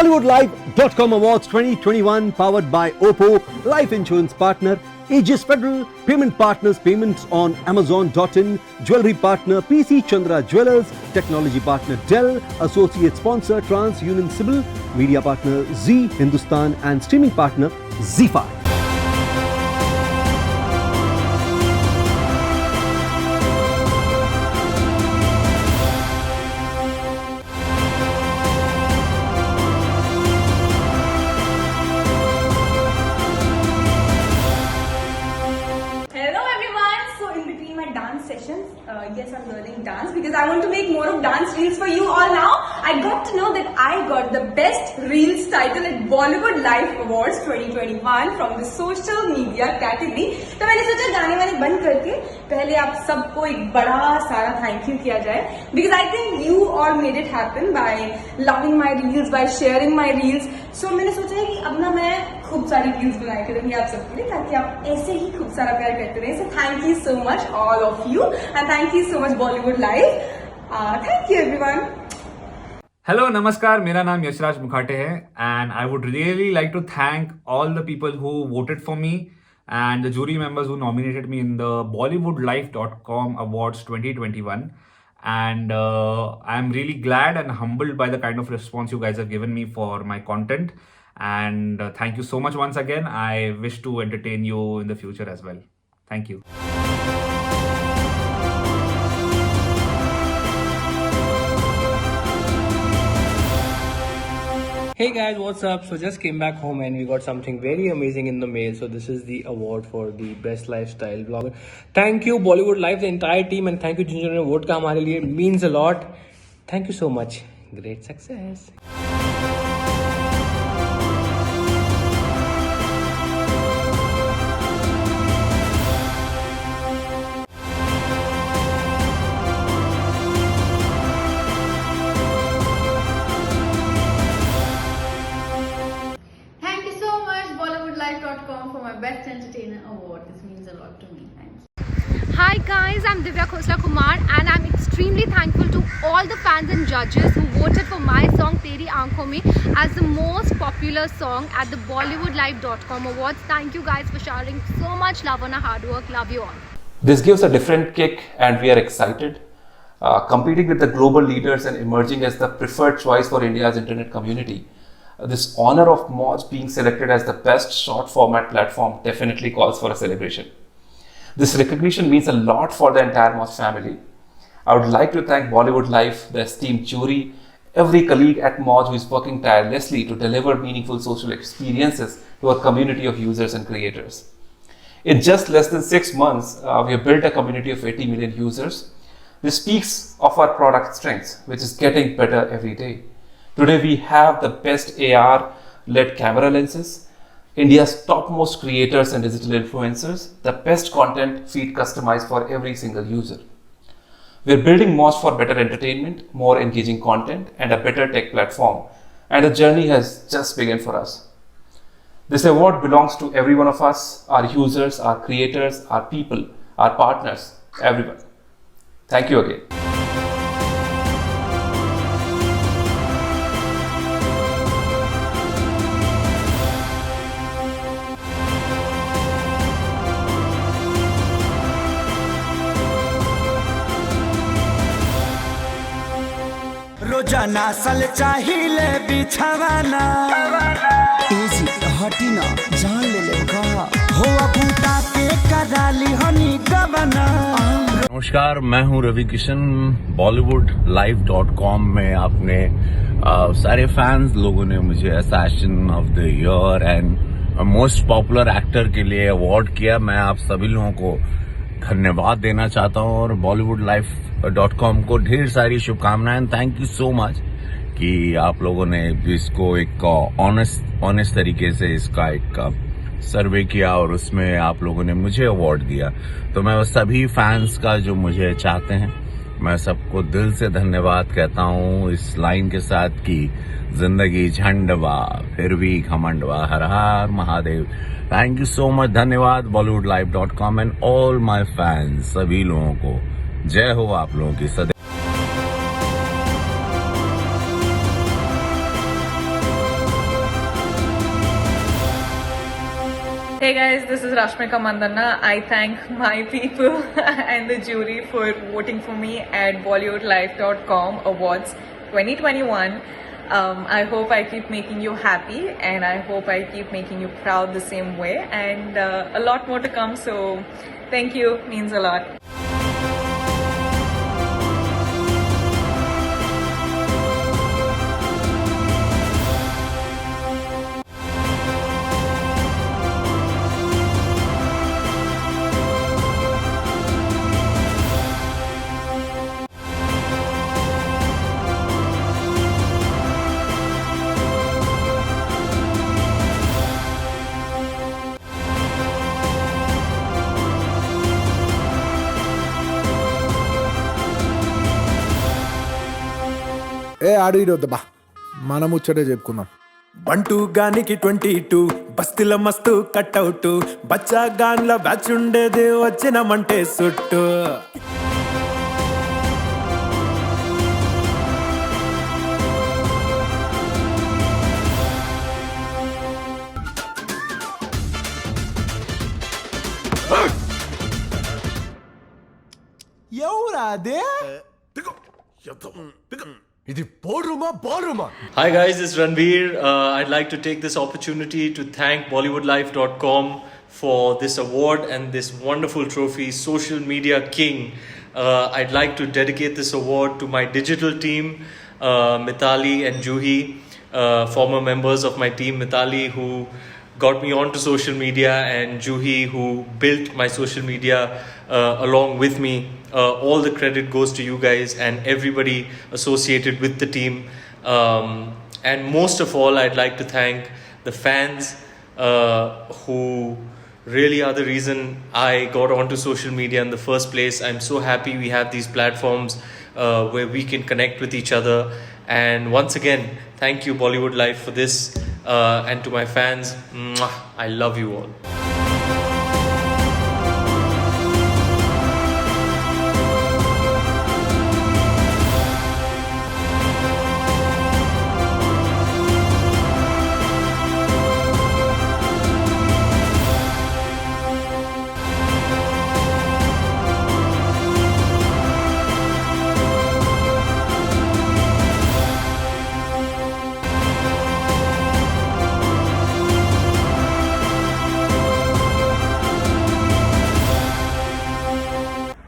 BollywoodLive.com Awards 2021 powered by Oppo, Life Insurance Partner, Aegis Federal, Payment Partners, Payments on Amazon.in, Jewelry Partner, PC Chandra Jewelers, Technology Partner Dell, Associate Sponsor TransUnion Civil, Media Partner Z Hindustan and Streaming Partner ZEE5. Yes, I'm learning dance because I want to make more of dance reels for you all now. I got to know that I got the best reels title at Bollywood Life Awards 2021 from the social media category. तो मैंने सोचा गाने वाने बंद करके पहले आप सबको एक बड़ा सारा थैंक यू किया जाए because I think you all made it happen by loving my reels, by sharing my reels. So मैंने सोचा है कि अब ना मैं खूब सारी रील्स बनाया करूंगी आप सबके लिए ताकि आप ऐसे ही खूब सारा प्यार करते रहें. So thank you so much all of you and thank you so much Bollywood Live. Thank you everyone. Hello नमस्कार, मेरा नाम यशराज मुखाटे है and I would really like to thank all the people who voted for me and the jury members who nominated me in the BollywoodLife.com Awards 2021. And I'm really glad and humbled by the kind of response you guys have given me for my content. And thank you so much once again. I wish to entertain you in the future as well. Thank you. Hey guys, what's up? So just came back home and we got something very amazing in the mail. So this is the award for the best lifestyle vlogger. Thank you Bollywood Life, the entire team, and thank you जिन्होंने vote का हमारे लिए means a lot. Thank you so much. Great success. For my Best Entertainer Award. This means a lot to me. Thanks. Hi guys, I'm Divya Khosla Kumar and I'm extremely thankful to all the fans and judges who voted for my song Teri Aankhon Mein as the most popular song at the BollywoodLive.com Awards. Thank you guys for showering so much love on our hard work. Love you all. This gives a different kick and we are excited. Competing with the global leaders and emerging as the preferred choice for India's internet community. This honor of Moj being selected as the best short format platform definitely calls for a celebration. This recognition means a lot for the entire Moj family. I would like to thank Bollywood Life, the esteemed jury, every colleague at Moj who is working tirelessly to deliver meaningful social experiences to our community of users and creators. In just less than 6 months, we have built a community of 80 million users. This speaks of our product strengths, which is getting better every day. Today we have the best AR-led camera lenses, India's topmost creators and digital influencers, the best content feed customized for every single user. We're building Moj for better entertainment, more engaging content, and a better tech platform. And the journey has just begun for us. This award belongs to every one of us, our users, our creators, our people, our partners, everyone. Thank you again. रोजाना सल चाहिए बिछवाना easy हटी ना जान ले ले का हो बूटा के कराली हनी गवना. नमस्कार, मैं हूं रवि किशन. BollywoodLive.com में आपने सारे फैंस लोगों ने मुझे assassin of the year and most popular actor के लिए अवार्ड किया. मैं आप सभी लोगों को धन्यवाद देना चाहता हूं और BollywoodLive.com को ढेर सारी शुभकामनाएं. थैंक यू सो मच कि आप लोगों ने इसको एक ऑनेस्ट तरीके से इसका एक सर्वे किया और उसमें आप लोगों ने मुझे अवार्ड दिया. तो मैं सभी फैंस का जो मुझे चाहते हैं, मैं सबको दिल से धन्यवाद कहता हूं इस लाइन के साथ कि जिंदगी झंडवा फिर भी घमंडवा, हर हर Mahadev. Thank you so much. धन्यवाद BollywoodLive.com and all my fans, सभी लोगों को जय हो आप लोगों की सदैव. Hey guys, this is Rashmika Mandana. I thank my people and the jury for voting for me at BollywoodLife.com Awards 2021. I hope I keep making you happy and I hope I keep making you proud the same way, and a lot more to come, so thank you, means a lot. ఏ ఆడు ఇడొద్దబ్బా మనం ముచ్చటే చెప్పుకుందాం. బంటూ గానికి 22 బస్తిల మస్తు cutout బచ్చా గాన్ల batch ఉండేది వచ్చినమంటే సుట్టు. ఎవరా అదే? ఇది బోర్రూమా బాల్రూమా? Hi guys, it's Ranveer. I'd like to take this opportunity to thank BollywoodLife.com for this award and this wonderful trophy, Social Media King. I'd like to dedicate this award to my digital team, Mithali and Juhi, former members of my team, Mithali who got me onto social media and Juhi who built my social media along with me. All the credit goes to you guys and everybody associated with the team. And most of all, I'd like to thank the fans who really are the reason I got onto social media in the first place. I'm so happy we have these platforms where we can connect with each other. And once again, thank you Bollywood Life for this. And to my fans, mwah, I love you all.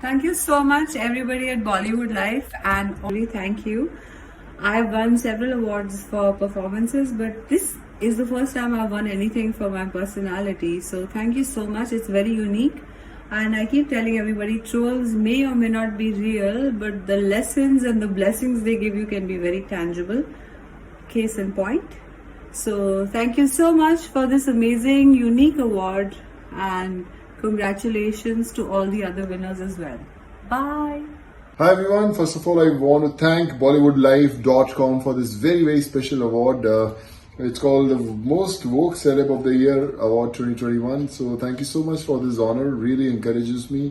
Thank you so much everybody at Bollywood Life, and only thank you. I've won several awards for performances, but this is the first time I've won anything for my personality. So thank you so much. It's very unique. And I keep telling everybody, trolls may or may not be real, but the lessons and the blessings they give you can be very tangible. Case in point. So thank you so much for this amazing, unique award, and congratulations to all the other winners as well. Bye. Hi everyone, first of all I want to thank BollywoodLife.com for this very very special award. It's called the Most Woke Celeb of the Year Award 2021. So thank you so much for this honor. Really encourages me,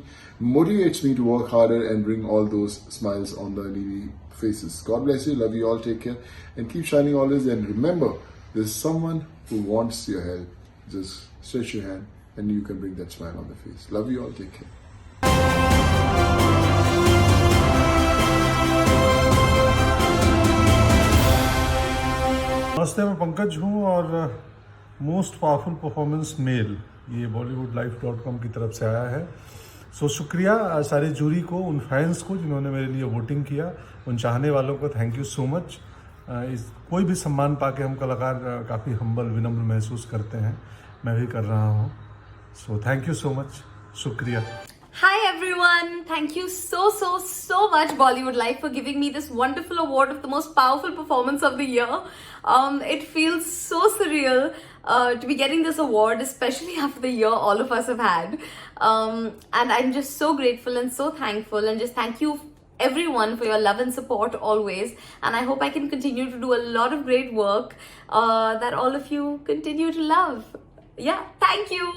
motivates me to work harder and bring all those smiles on the needy faces. God bless you, love you all, take care and keep shining always. And remember, there's someone who wants your help. Just stretch your hand and you can bring that smile on the face. Love you all, take care. नमस्ते, मैं पंकज हूँ और most powerful performance mail ये BollywoodLife.com की तरफ से आया है. सो शुक्रिया सारे जूरी को, उन फैंस को जिन्होंने मेरे लिए वोटिंग किया, उन चाहने वालों को थैंक यू सो मच. कोई भी सम्मान पाके हम कलाकार काफ़ी हम्बल विनम्र महसूस करते हैं. मैं भी कर रहा हूँ. सो थैंक यू सो मच. शुक्रिया. Hi everyone! Thank you so much Bollywood Life for giving me this wonderful award of the most powerful performance of the year. It feels so surreal to be getting this award, especially after the year all of us have had. And I'm just so grateful and so thankful, and just thank you everyone for your love and support always. And I hope I can continue to do a lot of great work that all of you continue to love. Yeah, thank you!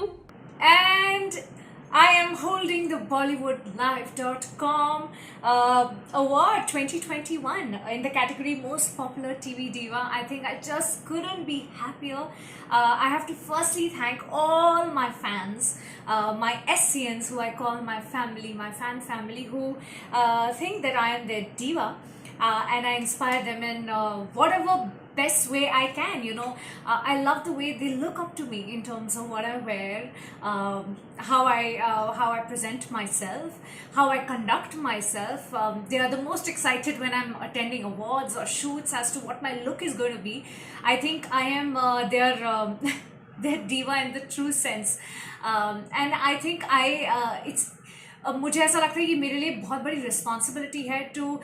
And I am holding the BollywoodLive.com award 2021 in the category Most Popular TV Diva. I think I just couldn't be happier. I have to firstly thank all my fans, my SCNs who I call my family, my fan family, who think that I am their diva. And I inspire them in whatever best way I can, you know. I love the way they look up to me in terms of what I wear, how I present myself, how I conduct myself. They are the most excited when I'm attending awards or shoots as to what my look is going to be. I think I am their their diva in the true sense, and I think it's मुझे ऐसा लगता है कि मेरे लिए बहुत बड़ी responsibility है to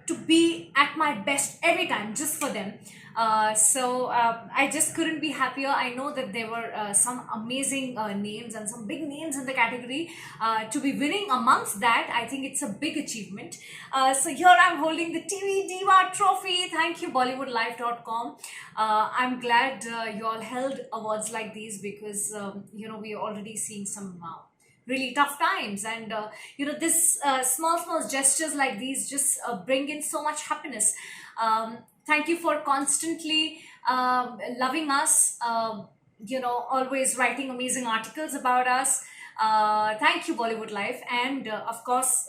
to be at my best every time just for them. So I just couldn't be happier. I know that there were some amazing names and some big names in the category. To be winning amongst that, I think it's a big achievement. So here I'm holding the TV Diva trophy. Thank you, BollywoodLive.com. I'm glad you all held awards like these because we are already seeing some really tough times, and this small gestures like these just bring in so much happiness. Thank you for constantly loving us, always writing amazing articles about us. Thank you, Bollywood Life, and of course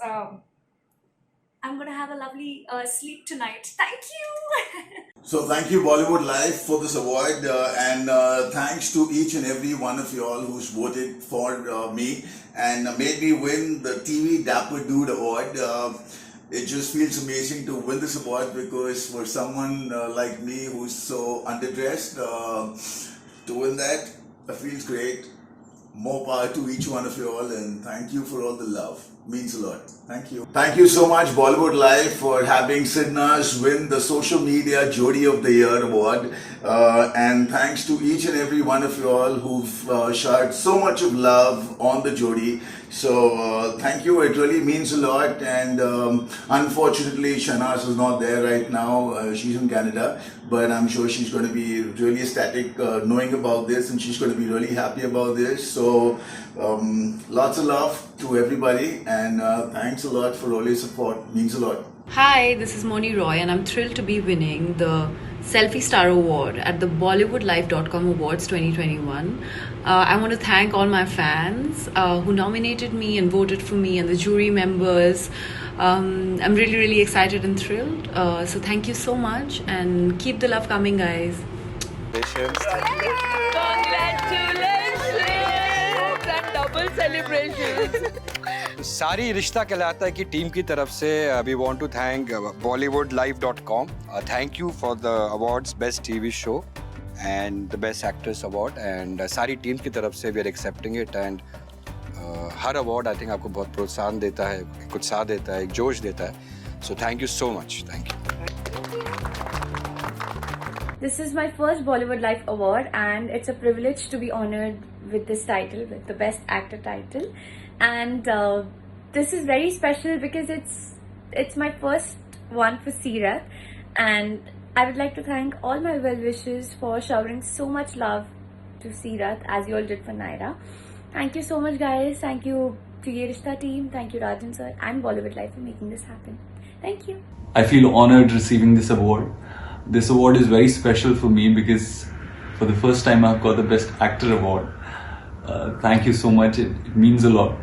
I'm gonna have a lovely sleep tonight. Thank you. So thank you, Bollywood Life, for this award, and thanks to each and every one of you all who's voted for me and made me win the TV Dapper Dude Award. It just feels amazing to win this award because for someone like me who's so underdressed, to win that, it feels great. More power to each one of you all, and thank you for all the love. Means a lot. Thank you. Thank you so much, Bollywood Live, for having Sidnaz win the Social Media Jodi of the Year award. And thanks to each and every one of you all who've shared so much of love on the Jodi. So thank you. It really means a lot. And unfortunately, Shahnaz is not there right now. She's in Canada, but I'm sure she's going to be really ecstatic knowing about this, and she's going to be really happy about this. So lots of love to everybody, and thanks a lot for all your support. Means a lot. Hi, this is Moni Roy, and I'm thrilled to be winning the Selfie Star Award at the BollywoodLive.com Awards 2021. I want to thank all my fans who nominated me and voted for me, and the jury members. I'm really excited and thrilled. So thank you so much, and keep the love coming, guys. Congratulations and double celebrations. सारी रिश्ता कहलाता है कि team की तरफ से we want to thank BollywoodLive.com. Thank you for the awards, best TV show and the best actress award, and सारी team की तरफ से we are accepting it, and her award I think आपको बहुत प्रोत्साहन देता है, एक उत्साह देता है, एक जोश देता है. So thank you so much. Thank you. This is my first Bollywood Life award, and it's a privilege to be honored with this title, with the Best Actor title. And this is very special because it's my first one for Seerat, and I would like to thank all my well-wishers for showering so much love to Seerat as you all did for Naira. Thank you so much, guys. Thank you to Ye Rishta team. Thank you, Rajan sir and Bollywood Life for making this happen. Thank you. I feel honored receiving this award. This award is very special for me because for the first time I've got the Best Actor award. Thank you so much. It means a lot.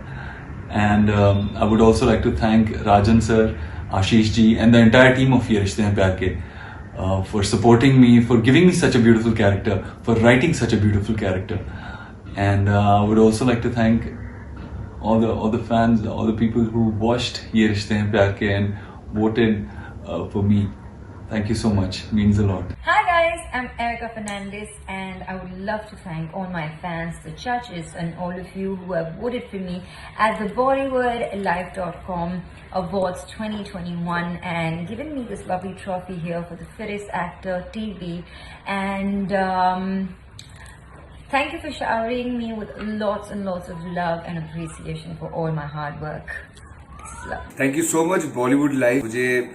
And I would also like to thank Rajan sir, Ashish ji, and the entire team of Ye Rishte Hain Pyar Ke for supporting me, for giving me such a beautiful character, for writing such a beautiful character. And I would also like to thank all the fans, all the people who watched Ye Rishte Hain Pyar Ke and voted for me. Thank you so much. It means a lot. Hi guys, I'm Erica Fernandez, and I would love to thank all my fans, the judges, and all of you who have voted for me at the BollywoodLive.com Awards 2021 and given me this lovely trophy here for the Fittest Actor TV. And thank you for showering me with lots and lots of love and appreciation for all my hard work. This is love. Thank you so much Bollywood Live. मुझे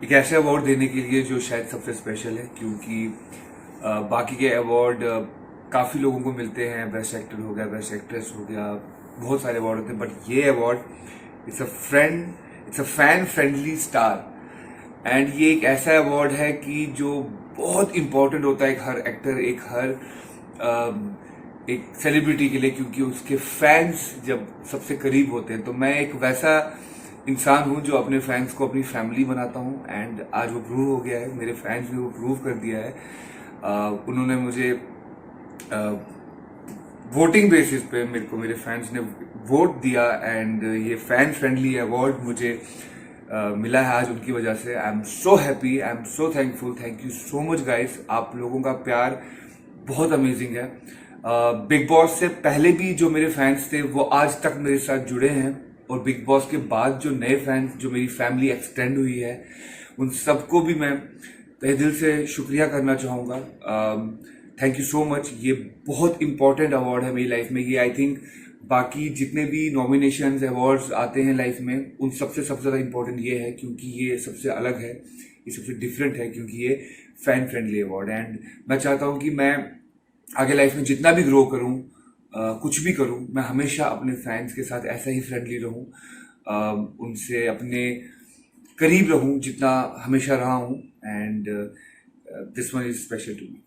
एक ऐसे award देने के लिए जो शायद सबसे special है, क्योंकि बाकी के अवार्ड काफ़ी लोगों को मिलते हैं, बेस्ट एक्टर हो गया, बेस्ट एक्ट्रेस हो गया, बहुत सारे अवार्ड होते हैं, बट ये award it's a fan friendly star. And ये एक ऐसा अवार्ड है कि जो बहुत इम्पोर्टेंट होता है एक हर एक्टर, एक सेलिब्रिटी के लिए, क्योंकि उसके फैंस जब सबसे करीब होते हैं। तो मैं एक वैसा इंसान हूं जो अपने फैंस को अपनी फैमिली बनाता हूं, एंड आज वो प्रूव हो गया है, मेरे फैंस ने वो प्रूव कर दिया है। उन्होंने मुझे वोटिंग बेसिस पे मेरे फैंस ने वोट दिया, एंड ये फैन फ्रेंडली अवार्ड मुझे मिला है आज उनकी वजह से। I am so happy, I am so thankful, thank you so much guys. आप लोगों का प्यार बहुत अमेजिंग है। बिग बॉस से पहले भी जो मेरे फैंस थे वो आज तक मेरे साथ जुड़े हैं, और बिग बॉस के बाद जो नए फैंस, जो मेरी फैमिली एक्सटेंड हुई है, उन सबको भी मैं तहे दिल से शुक्रिया करना चाहूँगा। Thank you so much. ये बहुत इंपॉर्टेंट अवार्ड है मेरी लाइफ में। ये आई थिंक बाकी जितने भी नॉमिनेशंस अवार्ड्स आते हैं लाइफ में, उन सबसे ज़्यादा इंपॉर्टेंट ये है, क्योंकि ये सबसे अलग है, ये सबसे डिफरेंट है, क्योंकि ये फैन फ्रेंडली अवार्ड। एंड मैं चाहता हूँ कि मैं आगे लाइफ में जितना भी ग्रो करूँ, कुछ भी करूँ, मैं हमेशा अपने फैंस के साथ ऐसा ही फ्रेंडली रहूँ, उनसे अपने करीब रहूँ जितना हमेशा रहा हूँ। And this one is special to me.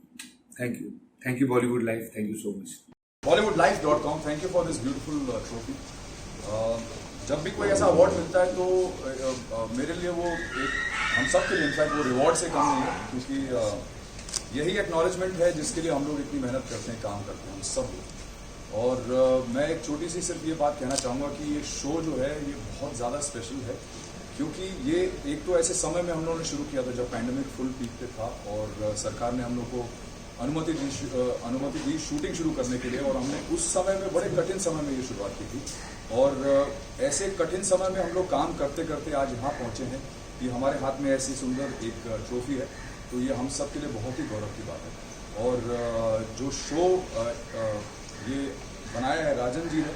Thank you Bollywood Life, thank you so much. BollywoodLife.com, thank you for this beautiful trophy. जब भी कोई ऐसा अवार्ड मिलता है तो मेरे लिए वो एक, हम सब के लिए इनफैक्ट वो रिवॉर्ड से कम नहीं है, क्योंकि यही एक्नॉलेजमेंट है जिसके लिए हम लोग इतनी मेहनत करते हैं, काम करते हैं हम सब लोग। और मैं एक छोटी सी सिर्फ ये बात कहना चाहूँगा कि ये शो जो है ये बहुत ज़्यादा स्पेशल है, क्योंकि ये एक तो ऐसे समय में हम लोगों ने शुरू किया था जब पैंडेमिक फुल पीक पे था, और सरकार ने हम लोग को अनुमति दी शूटिंग शुरू करने के लिए, और हमने उस समय में बड़े कठिन समय में ये शुरुआत की थी। और ऐसे कठिन समय में हम लोग काम करते करते आज यहाँ पहुँचे हैं कि हमारे हाथ में ऐसी सुंदर एक ट्रॉफी है, तो ये हम सब के लिए बहुत ही गौरव की बात है। और जो शो ये बनाया है राजन जी ने,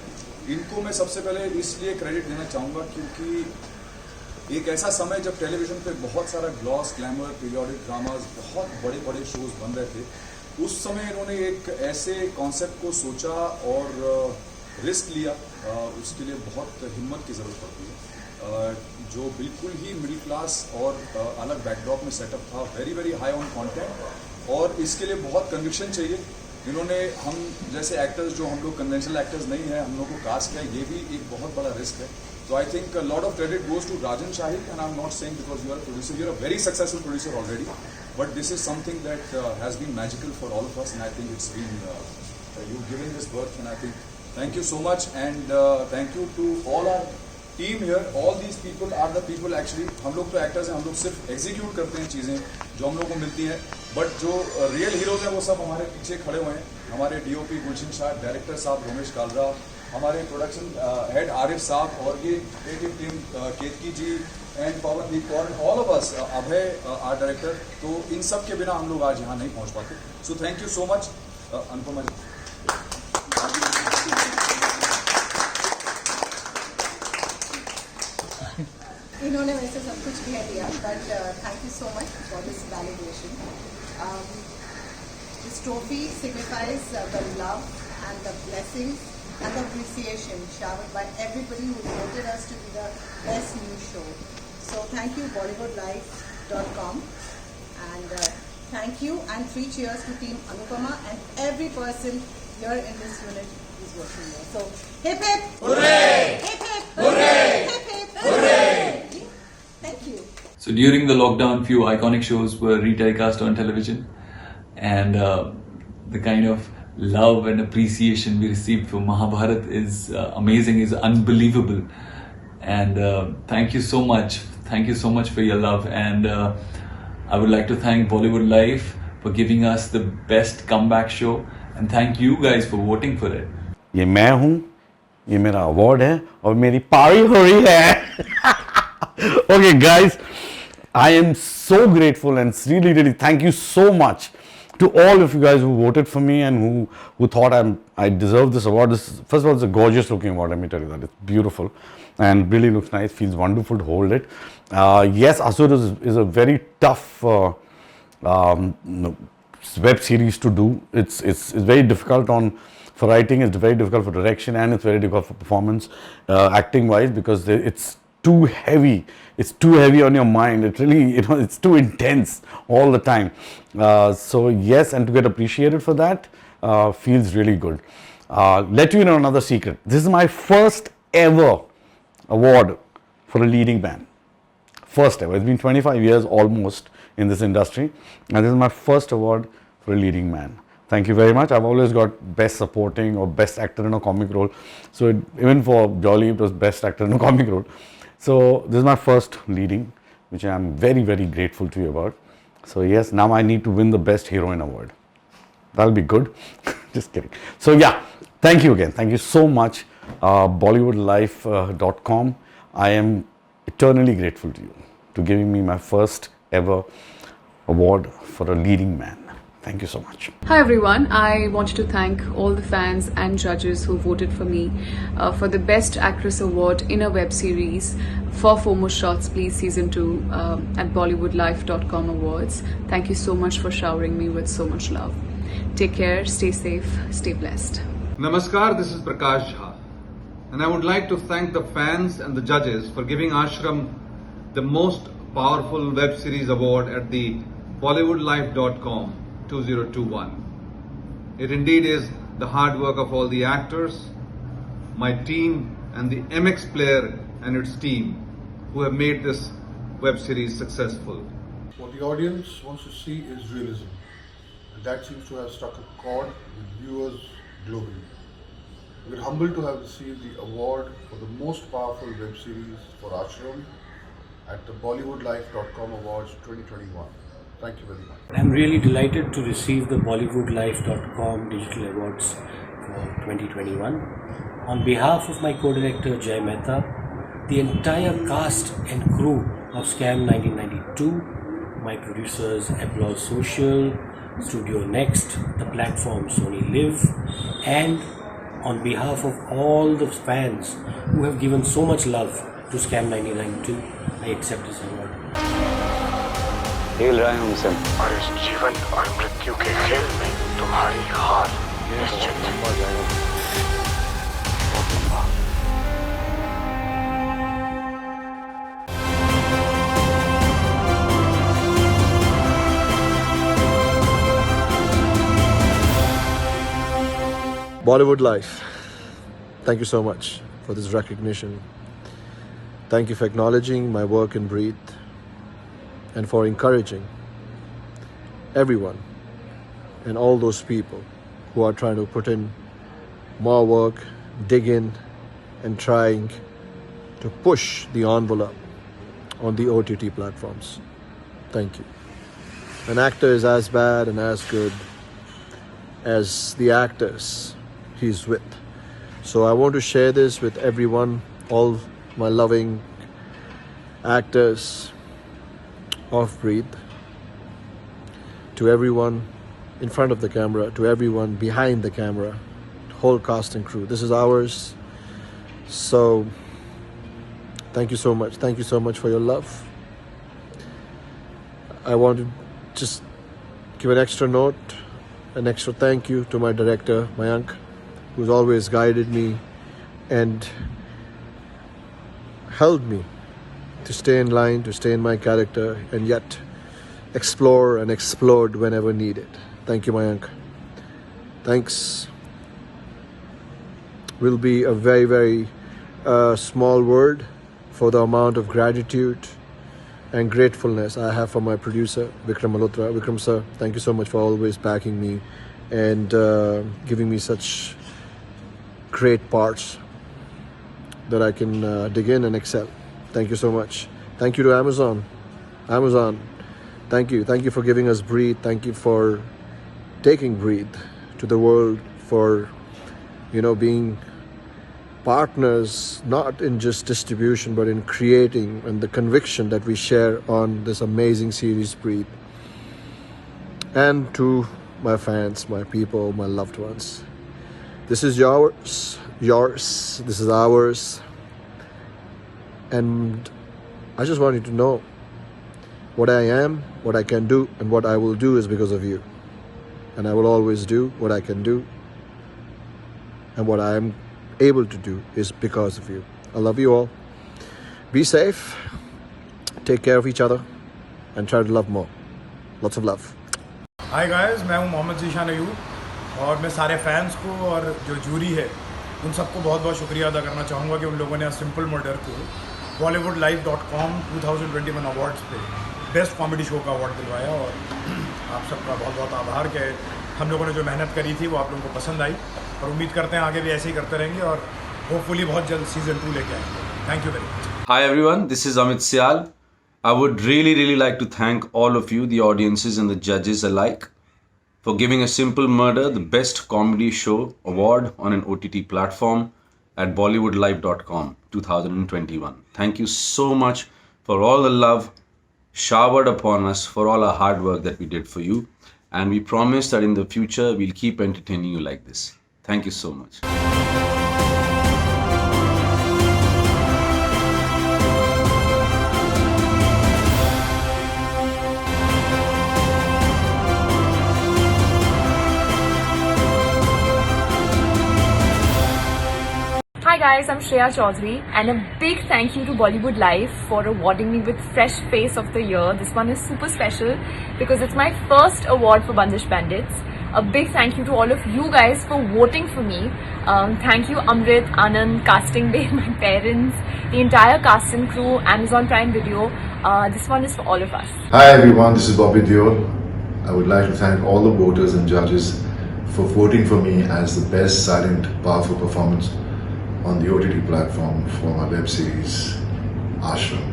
इनको मैं सबसे पहले इसलिए क्रेडिट देना चाहूँगा क्योंकि एक ऐसा समय जब टेलीविज़न पे बहुत सारा ग्लॉस, ग्लैमर, पीरियोडिक ड्रामाज, बहुत बड़े बड़े शोज बन रहे थे, उस समय इन्होंने एक ऐसे कॉन्सेप्ट को सोचा और रिस्क लिया। उसके लिए बहुत हिम्मत की ज़रूरत पड़ती है, जो बिल्कुल ही मिडिल क्लास और अलग बैकड्रॉप में सेटअप था, वेरी हाई ऑन कंटेंट, और इसके लिए बहुत कन्विक्शन चाहिए। इन्होंने हम जैसे एक्टर्स, जो हम लोग कन्वेंशनल एक्टर्स नहीं हैं, हम लोग को कास्ट किया, ये भी एक बहुत बड़ा रिस्क है। So I think a lot of credit goes to Rajan Shahid, and I'm not saying because you are a producer, you're a very successful producer already, but this is something that has been magical for all of us, and I think it's been, you've given this birth, and I think, thank you so much, and thank you to all our team here. All these people are the people actually, हम लोग तो actors हैं, हम लोग सिर्फ execute करते हैं चीज़ें जो हम लोग को मिलती हैं, but जो real heroes हैं वो सब हमारे पीछे खड़े हुए हैं। हमारे DOP गुलशन शाह, डायरेक्टर साहब रोमेश कालरा, हमारे प्रोडक्शन हेड आरिफ साहब, और ये creative team Ketki ji and Pawandeep Kaur, all of us, Abhay art director, तो इन सब के बिना हम लोग आज यहाँ नहीं पहुँच पाते। So thank you so much Anupama ji. इन्होंने वैसे सब कुछ कह दिया, but thank you so much for this validation. This trophy signifies the love and the blessings and the appreciation showered by everybody who voted us to be the best new show. So thank you BollywoodLife.com, and thank you, and 3 cheers to Team Anupama and every person here in this unit who's working here. So hip hip hooray! Hip hip hooray! Hip hip hooray! Thank you. So during the lockdown, few iconic shows were re-telecast on television, and the kind of love and appreciation we received for Mahabharat is amazing, is unbelievable, and thank you so much for your love, and I would like to thank Bollywood Life for giving us the best comeback show, and thank you guys for voting for it. ये मैं हूँ, ये मेरा award है, और मेरी पारी हो रही है। Okay guys, I am so grateful, and really thank you so much to all of you guys who voted for me and who thought I deserve this award. First of all, it's a gorgeous looking award, let me tell you that. It's beautiful and really looks nice, feels wonderful to hold it. Yes, Asur is a very tough web series to do. It's very difficult for writing, it's very difficult for direction, and it's very difficult for performance, acting wise, because it's too heavy. It's too heavy on your mind. It really, it's too intense all the time. So yes, and to get appreciated for that feels really good. Let you know another secret. This is my first ever award for a leading man. First ever. It's been 25 years almost in this industry, and this is my first award for a leading man. Thank you very much. I've always got best supporting or best actor in a comic role. So even for Jolly, it was best actor in a comic role. So this is my first leading, which I am very, very grateful to you about. So yes, now I need to win the best heroine award. That'll be good. Just kidding. So yeah, thank you again. Thank you so much, BollywoodLife.com. I am eternally grateful to you to giving me my first ever award for a leading man. Thank you so much. Hi everyone, I wanted to thank all the fans and judges who voted for me for the Best Actress Award in a web series for Foremost Shots Please Season 2 at BollywoodLife.com Awards. Thank you so much for showering me with so much love. Take care, stay safe, stay blessed. Namaskar, this is Prakash Jha, and I would like to thank the fans and the judges for giving Ashram the most powerful web series award at the BollywoodLife.com 2021. It indeed is the hard work of all the actors, my team, and the MX player and its team who have made this web series successful. What the audience wants to see is realism, and that seems to have struck a chord with viewers globally. We're humbled to have received the award for the most powerful web series for Ashram at the BollywoodLife.com Awards 2021. Thank you very much. I'm really delighted to receive the BollywoodLife.com Digital Awards for 2021. On behalf of my co-director Jay Mehta, the entire cast and crew of Scam 1992, my producers Applause Social, Studio Next, the platform Sony Live, and on behalf of all the fans who have given so much love to Scam 1992, I accept this award. खेल रहे हैं हमसे और इस जीवन और मृत्यु के खेल में तुम्हारी हार निश्चित है। Bollywood Life, thank you so much for this recognition. Thank you for acknowledging my work in Breathe and for encouraging everyone and all those people who are trying to put in more work, dig in, and trying to push the envelope on the OTT platforms. Thank you. An actor is as bad and as good as the actors he's with. So I want to share this with everyone, all my loving actors of Breathe, to everyone in front of the camera, to everyone behind the camera, whole cast and crew. This is ours. So thank you so much. Thank you so much for your love. I want to just give an extra note, an extra thank you to my director, Mayank, who's always guided me and held me to stay in line, to stay in my character, and yet explore and explode whenever needed. Thank you, Mayank. Thanks will be a very, very small word for the amount of gratitude and gratefulness I have for my producer, Vikram Malhotra. Vikram sir, thank you so much for always backing me and giving me such great parts that I can dig in and excel. Thank you so much. Thank you to Amazon. Thank you. Thank you for giving us Breathe. Thank you for taking Breathe to the world, for being partners, not in just distribution, but in creating, and the conviction that we share on this amazing series, Breathe. And to my fans, my people, my loved ones. This is yours, this is ours. And I just want you to know what I am, what I can do, and what I will do is because of you. and I will always do what I can do. And what I am able to do is because of you. I love you all. Be safe, take care of each other, and try to love more. Lots of love. Hi guys, मैं हूं मोहम्मद ज़ीशान अयूब और मैं सारे fans को और जो jury है उन सबको बहुत बहुत शुक्रिया अदा करना चाहूँगा कि उन लोगों ने सिंपल मर्डर को bollywoodlife.com 2021 अवार्ड्स पे बेस्ट कॉमेडी शो का अवार्ड दिलवाया और आप सबका बहुत बहुत आभार कि हम लोगों ने जो मेहनत करी थी वो आप लोगों को पसंद आई और उम्मीद करते हैं आगे भी ऐसे ही करते रहेंगे और होपफुली बहुत जल्द सीज़न 2 लेके आएंगे. Thank you very much. Hi everyone, this is Amit Sial. I would really like to thank all of you, the audiences and the judges alike, for giving A Simple Murder the Best Comedy Show Award on an OTT platform at bollywoodlife.com 2021. Thank you so much for all the love showered upon us, for all our hard work that we did for you. And we promise that in the future, we'll keep entertaining you like this. Thank you so much. Hi guys, I'm Shreya Chaudhary and a big thank you to Bollywood Life for awarding me with Fresh Face of the Year. This one is super special because it's my first award for Bandish Bandits. A big thank you to all of you guys for voting for me. Thank you Amrit, Anand, Casting Bay, my parents, the entire cast and crew, Amazon Prime Video. This one is for all of us. Hi everyone, this is Bobby Deol. I would like to thank all the voters and judges for voting for me as the best silent, powerful performance on the OTT platform for my web series Ashram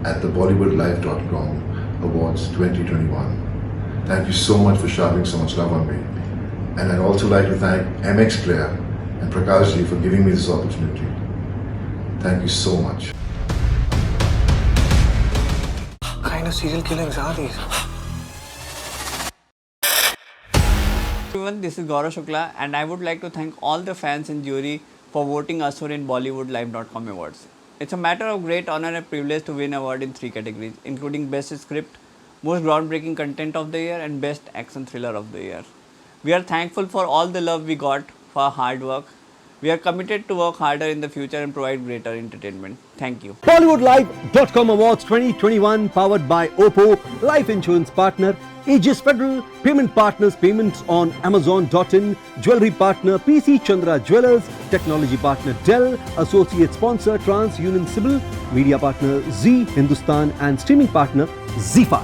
at the bollywoodlife.com Awards 2021. Thank you so much for showering so much love on me. And I'd also like to thank MX Player and Prakash ji for giving me this opportunity. Thank you so much. What kind of serial killings are these? Everyone, this is Gaurav Shukla and I would like to thank all the fans and jury for voting us for in bollywoodlife.com awards. It's a matter of great honor and privilege to win award in 3 categories, including Best Script, Most Groundbreaking Content of the Year and Best Action Thriller of the Year. We are thankful for all the love we got for our hard work. We are committed to work harder in the future and provide greater entertainment. Thank you. bollywoodlife.com Awards 2021 powered by Oppo, Life Insurance Partner, Aegis Federal, Payment Partners, payments on Amazon.in, Jewelry Partner, PC Chandra Jewelers, Technology Partner Dell, Associate Sponsor TransUnion Civil, Media Partner Z Hindustan and Streaming Partner ZEE5.